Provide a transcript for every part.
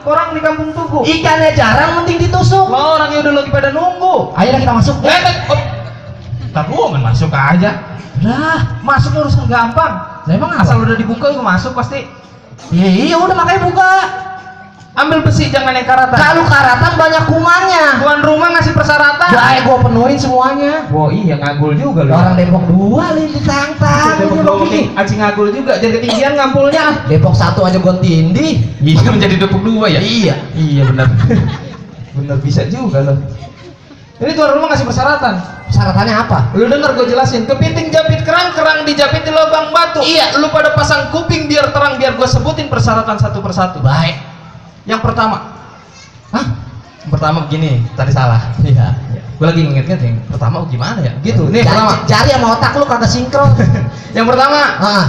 korang di kampung Tugu. Ikannya jarang, mending ditusuk. Lo orangnya udah lagi pada nunggu. Ayo kita masuk. Tak gua main masuk aja. Lah, Masuk urusan gampang. lah emang Asal apa? udah dibuka gua masuk pasti. Iya, udah makanya buka. Ambil besi jangan yang karatan. Kalau karatan banyak kumannya. Tuan rumah ngasih persyaratan. Ya, gua penuhin semuanya. Wah iya ngagul juga lu. Orang Depok 2 li ditantang. Depok Ini dua Bang Kiki. Aci ngagul juga. Jadi ketinggian ngampulnya. Depok 1 aja gua tindih. Iya menjadi Depok 2 ya. Iya. Iya benar. Benar bisa juga loh. Ini tuan rumah ngasih persyaratan. Syaratannya apa? Lu denger gue jelasin. Kepiting japit kerang, kerang dijapit di lubang batu. Iya. Lu pada pasang kuping biar terang, biar gue sebutin persyaratan satu persatu. Baik. Yang pertama. Hah? Yang pertama begini, tadi salah. Iya. Gue lagi nginget-nginget yang pertama gimana ya? Gitu. Nih pertama. Jari sama otak lu kagak sinkron. Yang pertama, Ah.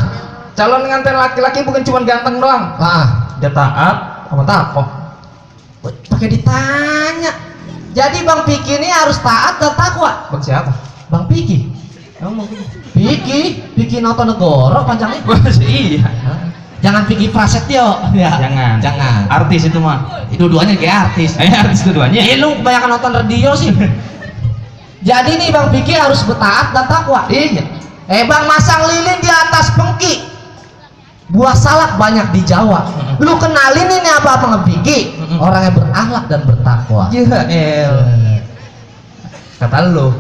calon pengantin laki-laki bukan cuma ganteng doang. Ah. Dia taat sama takoh. Pakai ditanya. Jadi Bang Piki ini harus taat dan takwa. Bang siapa? Bang Piki. Kamu mungkin. Piki Notonegoro panjangnya. Iya. Jangan Piki Prasetyo. Ya. Jangan. Artis itu mah. Dua-duanya kayak artis. Artis keduanya. Lu banyak nonton radio sih. Jadi nih Bang Piki harus bertaat dan takwa. Iya. Bang masang lilin di atas pengki. Buah salak banyak di Jawa. Lu kenalin ini apa Bang Piki? Orangnya berakhlak dan bertakwa. Iya. Kata lu.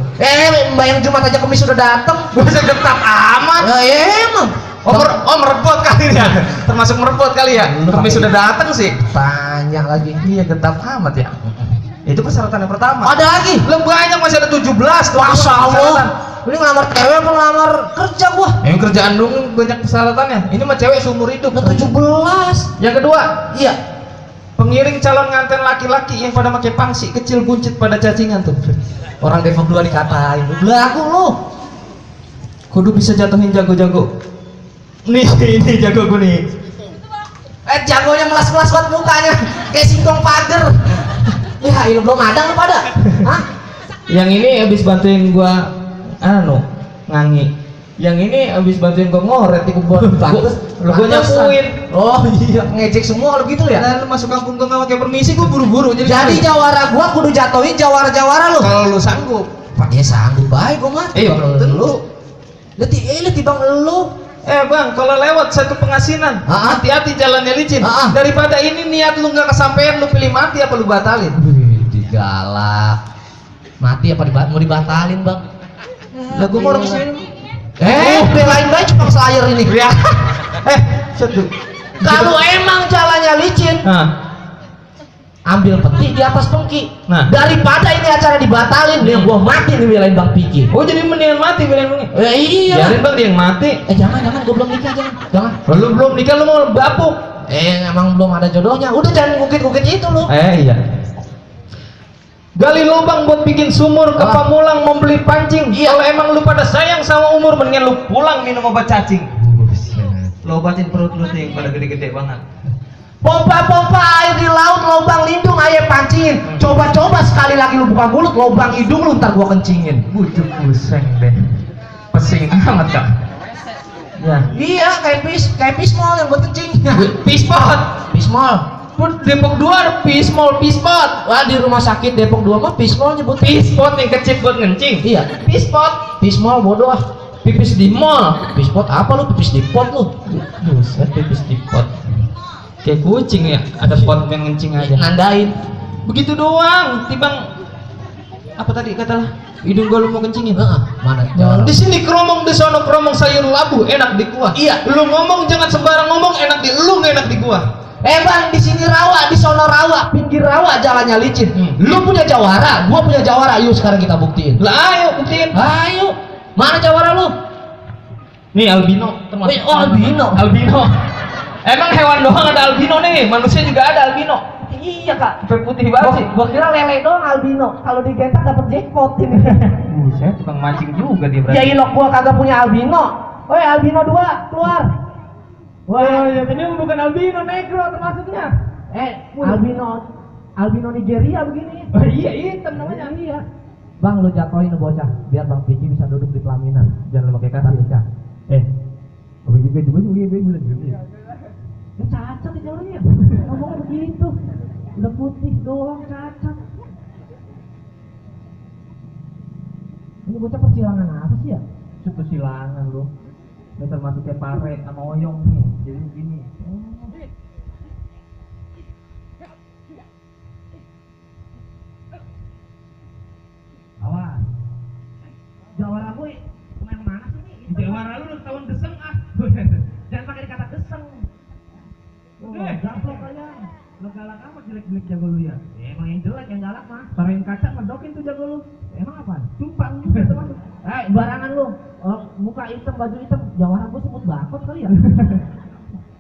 Mbak yang Jumat aja kemis sudah dateng. Bisa tetap amat. Ya emang. Merebut kali ya. Termasuk merebut kali ya. Lu Kami pakai- sudah datang sih. Tanya lagi. Iya, tetap amat ya. Itu persyaratan yang pertama. Ada lagi. Lu banyak masih ada 17 tuh. Masya Allah. persyaratan. Ini ngelamar cewek apa ngelamar kerja gua? Yang kerjaan dong banyak persyaratannya. Ini mah cewek seumur hidup. Udah 17. Yang kedua, Iya. pengiring calon nganten laki-laki yang pada pakai pangsi kecil buncit pada cacingan tuh. Orang Depok 2 dikatain. Belagu lu. Kudu bisa jatuhin jago-jago. Nih, ini jago gue nih. Jagonya melas-melas banget mukanya. Kayak singkong pager. Ya, ini belum ada lu pada. Hah? Yang ini habis bantuin gua ngangi. Yang ini habis bantuin gua ngoret di kebun. Bagus. Gua nyapuin. Oh iya, ngejek semua lu gitu ya. Nah, lu masuk kampung gua nggak pakai permisi, gua buru-buru Jadi jawara gua kudu jatuhin jawara-jawara lu. kalau lu sanggup. Pak dia sanggup baik gua mah. Iya, lu. Letih bang lu. Bang, kalau lewat satu pengasinan, hati-hati jalannya licin. Daripada ini niat lu nggak kesampaian, lu pilih mati apa lu batalin? Digalak. Mati apa mau dibatalin bang? Lah gua mau orang sini. Belain baik cuma slayer ini. Ya. Setuju. Kalau emang jalannya licin, ambil peti di atas pengki. Nah. Daripada ini acara dibatalin, nih gua mati nih belain Bang Piki. Oh, jadi mendingan mati belain bang. Iya. Biarin bang dia yang mati. Jangan, gua belum nikah, jangan. Lu belum nikah lu mau bapuk. Emang belum ada jodohnya. Udah jangan ngukit-ngukit itu lu. Iya. Gali lubang buat bikin sumur, ke Pamulang mau beli pancing. Iya. Kalau emang lu pada sayang sama umur, mendingan lu pulang minum obat cacing. Lu obatin perut lu nih yang pada gede-gede banget. Pompa air di laut, lubang lindung air pancingin. Coba sekali lagi lu buka mulut, lubang hidung lu ntar gua kencingin. Bujuk pusing deh. Pesing amat kak. Ya. Iya, kayak pismol yang buat kencing. Pispot. Pismol. Depok 2 ada pismol, pispot. Wah, di rumah sakit Depok 2 mah pismol nyebut. Pispot yang kecil buat ngencing. Iya, Pispot. pismol bodoh ah. Pipis di mall. Pispot apa lu? Pipis di pot lu. Buset, pipis di pot. Kayak kucing ya, ada pot yang ngencing aja. Nandain. Begitu doang, tibang apa tadi katalah hidung gua lu mau kencingin. Mana? Di sini keromong, di sono keromong, sayur labu enak di kuah. Iya. Lu ngomong jangan sembarang ngomong, enak di lu nggak enak di gua. Bang, di sini rawa, di sono rawa, pinggir rawa jalannya licin. Lu punya jawara, gua punya jawara. Yuk sekarang kita buktiin. Lah ayo buktiin. Ayo. Mana jawara lu? Nih albino termasuk. Albino. Albino. Emang hewan doang ada albino nih, manusia juga ada albino. Iya kak. Sampai putih banget sih. Gua kira lele doang albino. Kalau digentak dapat jackpot ini. Saya tukang mancing juga dia berarti. Ya ilok gua kagak punya albino. Woi albino 2 keluar. Wah, ya ini bukan albino, negro termasuknya. Albino Nigeria begini. Oh, iya, hitam namanya. Iya. Bang, lu jatuhin bocah biar Bang Piki bisa duduk di pelaminan. Jangan lu pakai kata nikah. Ya cacat itu orangnya. Ngomongnya begitu. putih doang cacat. Ini bocah persilangan apa sih ya? Itu persilangan lu. Ini termasuk kayak pare sama oyong nih. Jadi begini. Awas. Jawara gue main mana sih nih? Jawara lu tahun deseng ah. Jangan pakai kata deseng. Gaplok aja. Lo galak amat jelek-jelek jago lu ya? Emang yang jelek yang galak mah. Parahin kaca medokin tuh jago lu. Emang apaan? Tumpang juga termasuk. Barangan lu. Oh, muka hitam, baju hitam. Jawara gue semut bakot kali ya.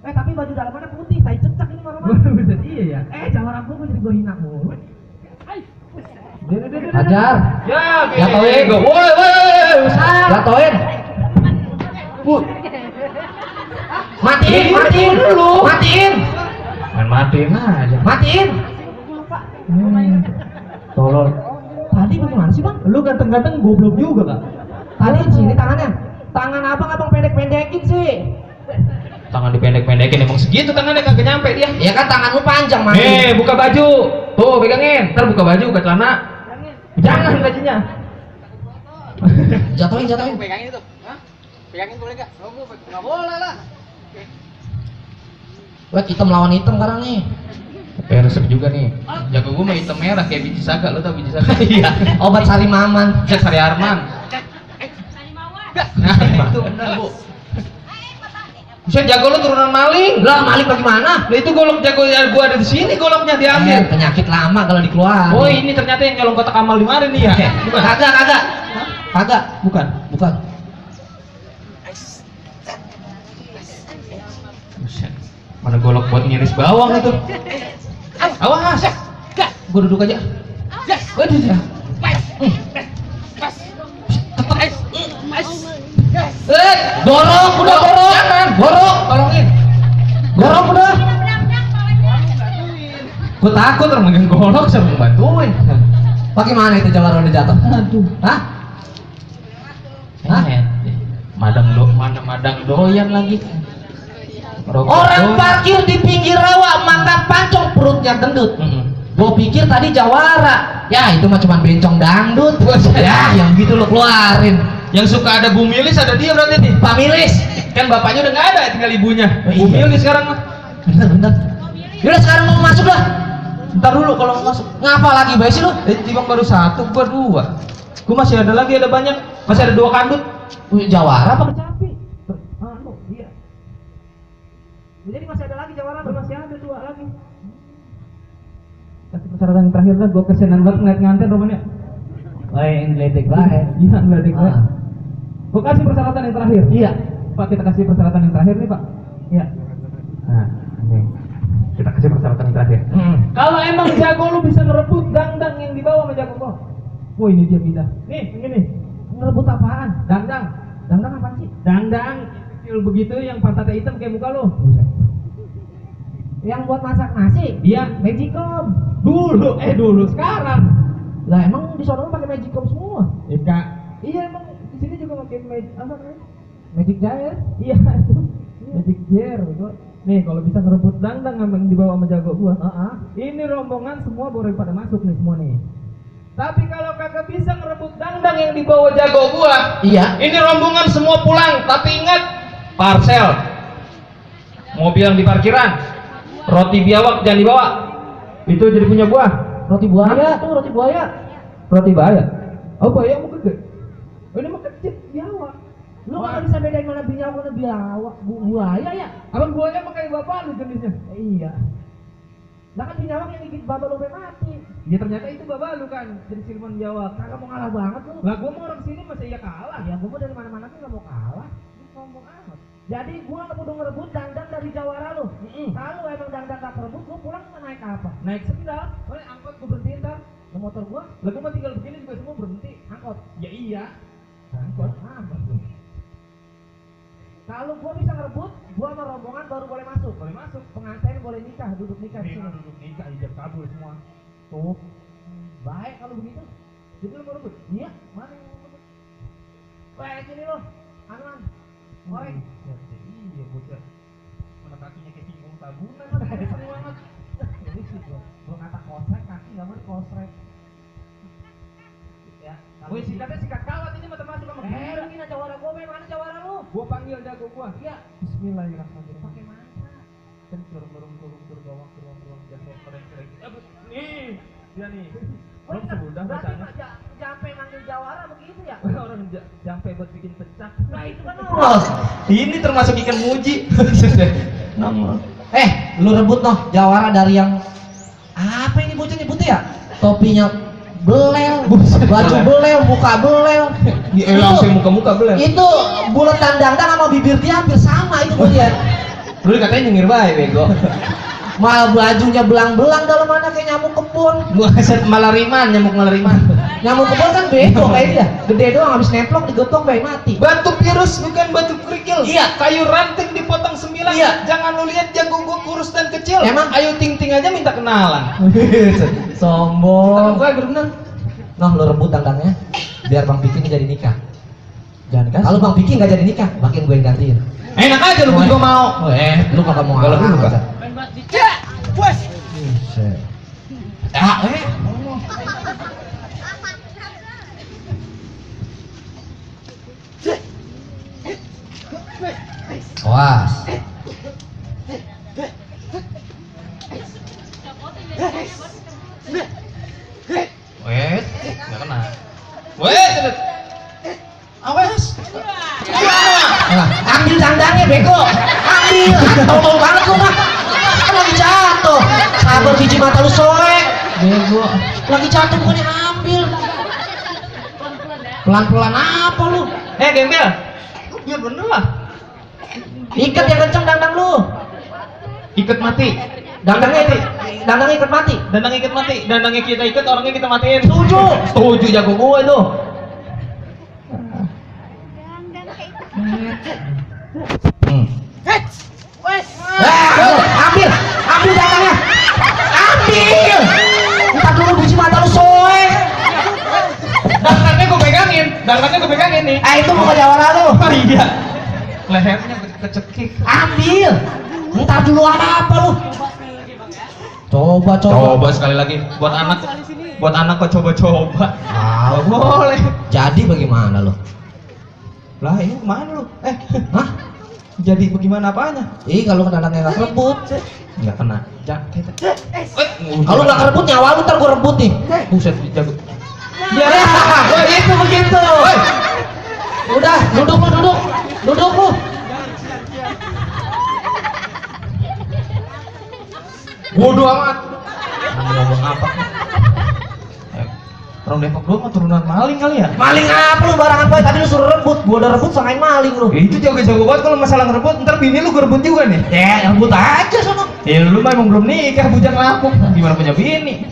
Tapi baju dalamannya putih. Tai cecak ini marah-marah. Bisa iya ya. Jawara gue jadi gue hina mulu. Ajar. Ya, Jatoin. Woi. Jatoin. Matiin dulu. Matiin. Matiin aja. Matiin. Tolol. Tadi bagaimana sih bang? Lu ganteng-ganteng goblok juga kak. Tadi di sini tangannya. Tangan abang pendek-pendekin sih. Tangan dipendek-pendekin emang segitu tangannya kagak nyampe dia. Ya kan tangan lu panjang mas. Buka baju. Tuh pegangin. Ntar buka baju, buka celana. Jangan bajunya. Jatoin. Pegangin itu. Hah? Pegangin boleh nggak? Nggak boleh lah. Wah, hitam lawan hitam sekarang nih. Resep juga nih. Jago gua mah hitam merah kayak biji saga. Lu tau biji saga? Iya. Obat sari maman. Cek Sari Arman. Nah, itu benar bu. Bisa jago lu turunan maling. Lah maling bagaimana? Lah itu golok jago yang gua ada di sini, goloknya diambil. Penyakit lama kalau dikeluarin. Oh ini ternyata yang nyolong kotak amal di mari nih ya. Kagak. Bukan. Buset. Mana golok buat ngiris bawang itu? Awas. Gua duduk aja. Gua duduk. Gorok udah. Jangan. Tolongin. Gorok udah. Gua takut orang megang golok sama bantuin. Bagaimana itu Jawara udah jatuh? Aduh. Hah? Madang doyan lagi. Orang parkir di pinggir rawa makan pancong perutnya gendut. Gua pikir tadi Jawara. Ya itu mah cuma bencong dangdut. Ya yang gitu lo keluarin. Yang suka ada Bu Milis ada dia berarti nih. Pak Milis. Kan bapaknya udah nggak ada, tinggal ibunya. Oh, Bu iya. Milis sekarang mah. Bener. Yaudah sekarang mau masuk dah. Ntar dulu kalau mau masuk. Ngapa lagi baik sih lo? Timbang baru satu, gua dua. Gua masih ada lagi, ada banyak. Masih ada 2 kandut. Jawara apa kecapi? Iya. Jadi masih ada lagi Jawara, masih ada 2 lagi. Kasih persyaratan yang terakhir dah, gua kesianan banget ngeliat nganten rumahnya. Yang ngeledik baik. Iya, ngeliatin gue. Gua kasih persyaratan yang terakhir. Iya. Pak, kita kasih persyaratan yang terakhir nih, Pak. Iya. Nah, ini. Kita kasih persyaratan yang terakhir. Kalau emang jago lu bisa ngerebut dangdang yang dibawa sama jago gua. Oh, ini dia pindah. Nih, ini. Ngerebut apaan? Dangdang. Dangdang apaan sih? Dangdang kecil begitu yang pantatnya hitam kayak muka lu. Yang buat masak nasi? Iya, Magicom. Dulu sekarang. Lah emang di sono pakai Magicom semua? Iya, emang di sini juga pakai apa namanya? Magic Jar? Iya, itu. Magic Jar gitu. Nih, kalau bisa ngerebut dangdang yang dibawa sama jago gua. Ini rombongan semua boleh pada masuk nih semua nih. Tapi kalau kagak bisa ngerebut dangdang yang dibawa jago gua, Iya. ini rombongan semua pulang. Tapi ingat, parcel, mobil yang di parkiran, roti biawak jangan dibawa. Itu jadi punya gua. Roti buaya tuh, roti buaya. Roti buaya. Oh, buaya mau gede. Oh, ini mah kecil biawak. Lu nggak bisa bedain mana biawak mana biawak. Buaya ya? Abang buaya mah kayak bapak lu jenisnya. Iya. Lah kan biawak yang gigit bapak lu sampai mati. Ya ternyata itu bapak lu kan, jadi siluman biawak. Kagak mau ngalah banget lu. Lah gua mau orang sini masa iya kalah. Ya gua mau dari mana-mana tuh nggak mau kalah. Lu ngomong amat. Jadi gua nggak kudu ngerebut dangdang dari Jawara lu. Kalau emang dangdang gak kerebut, lu pulang naik apa? Naik sendal, boleh angkot gua berhentiin ntar. Lu motor gua? Lah gua mah tinggal begini juga semua berhenti. Angkot. Ya iya. Angkot apa tuh? Kalau gua bisa ngerebut, gua sama rombongan baru boleh masuk. Boleh masuk. Pengantin boleh nikah, duduk nikah di sini. Duduk nikah, ijab kabul semua. Tuh. Baik kalau begitu. Jadi lu mau rebut? Iya, mana yang mau rebut? Weh, sini lo. Anuan. Korek. Iya, bocah. Mana kakinya kayak singkong tabunan. Seru banget. Jadi sih gua kata gambar kosret. Ya, Woi, sikatnya sikat kawat ini mah termasuk sama kita. Ini jawara gua, mana jawara lu? Gua panggil jago gua. Iya. Bismillahirrahmanirrahim. Pakai mana? Kan turun gawang jatuh keren. Nih, dia nih. Oh, Belum sudah berarti bacanya. Jampe manggil jawara begitu ya? Orang jampe buat bikin pecah. Nah itu kan lu. Ini termasuk ikan muji. Lu rebut noh jawara dari yang apa ini bocah nyebutnya ya? Topinya belel, baju belel, muka belel. Langsung muka-muka belum. Itu bulatan dangdang sama bibir dia hampir sama itu gue lihat. Lu katanya nyengir bae bego. Malah bajunya belang-belang dalam mana kayak nyamuk kebun. Malariman, nyamuk malariman. Nyamuk kebun kan bego kayak dia. Gede doang habis nemplok digotong bayi mati. Batu virus bukan batu kerikil. Iya. Kayu ranting dipotong 9. Iya. Jangan lu lihat jago gua kurus dan kecil. Emang? Ayo ting-ting aja minta kenalan. Sombong. Gua bener. Noh lu rebut dangdangnya biar Bang Piki jadi nikah. Jangan dikasih. Kalau Bang Piki nggak jadi nikah, makin gue yang gantiin. Enak aja lu juga mau. Lu kagak mau Kalau ngalah dulu, aja. Bos. Awas. Wes, enggak kena. Wes, awas. Nah, ambil dangdangnya bego. Ambil. Tolong banget lu mah. Kan lagi jatuh. Sabar biji mata lu soek. Bego. Lagi jatuh bukannya ambil. Pelan-pelan apa lu? Gembel. Ya bener lah. Ikat yang kenceng dangdang lu. Ikat mati. Dangdangnya ikat mati. Dandang ikat mati. Dandangnya kita ikat, orangnya kita matiin. Setuju. Setuju jago gua itu. Wes. Ambil dangdangnya. Ambil. Entar dulu biji mata lu soek. Dangdangnya gua pegangin nih. Itu muka jawara lu. Oh iya. Lehernya kecekik. Ambil. Entar dulu apa lu? Coba. Coba sekali lagi buat anak kok coba-coba. Ah, Boleh. jadi bagaimana lu? Lah ini kemana lu? Hah? Jadi bagaimana apanya? Kalau dangdangnya nggak kerebut. Nggak kena. Jangan kita. Kalau nggak kerebut nyawa lu ntar gua rebut nih. Buset jago. Ya, begitu. Udah, duduk lu. Bodoh amat. Ngomong apa? Orang Depok doang mah turunan maling kali ya? Maling apa lu barangan boy? Tadi lu suruh rebut, gua udah rebut sangain maling lu. Itu jago-jago banget kalau masalah ngerebut, ntar bini lu rebut juga nih. Ya, rebut aja sono. Ya lu mah emang belum nikah, bujang lapuk. Gimana punya bini?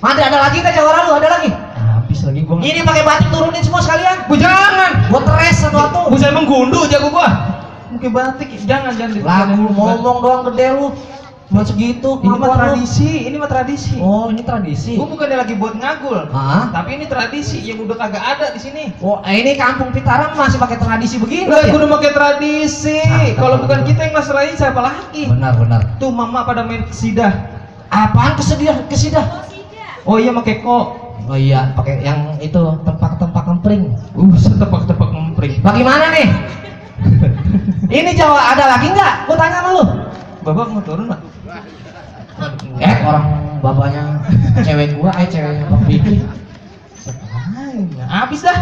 Ada lagi kan jawara lu? Ada lagi? Habis lagi gua. Ini pakai batik turunin semua sekalian. Bujangan. Gua teres satu-satu. Bujan emang gundu jago gua. Mungkin batik, jangan. Lah lu ngomong doang gede lu. Cuma segitu. Ini mah kemampuan lu. tradisi. Oh, ini tradisi. Gua bukannya lagi buat ngagul. Hah? Tapi ini tradisi yang udah kagak ada di sini. Oh, ini kampung Pitaran masih pakai tradisi begini Lah, ya? gua udah pakai tradisi. Kalau bukan kita yang masrahin siapa lagi? Benar. Tuh mama pada main kesidah. Apaan kesidah? Oh iya pakai kok. Oh iya, pakai yang itu tempat kempring. Setepak-tepak ngempring. Bagaimana nih? Ini Jawa ada lagi nggak? Gua tanya sama lu. Babak mau turun lah. Orang bapaknya cewek gua, ceweknya Bang Vicky. Habis dah.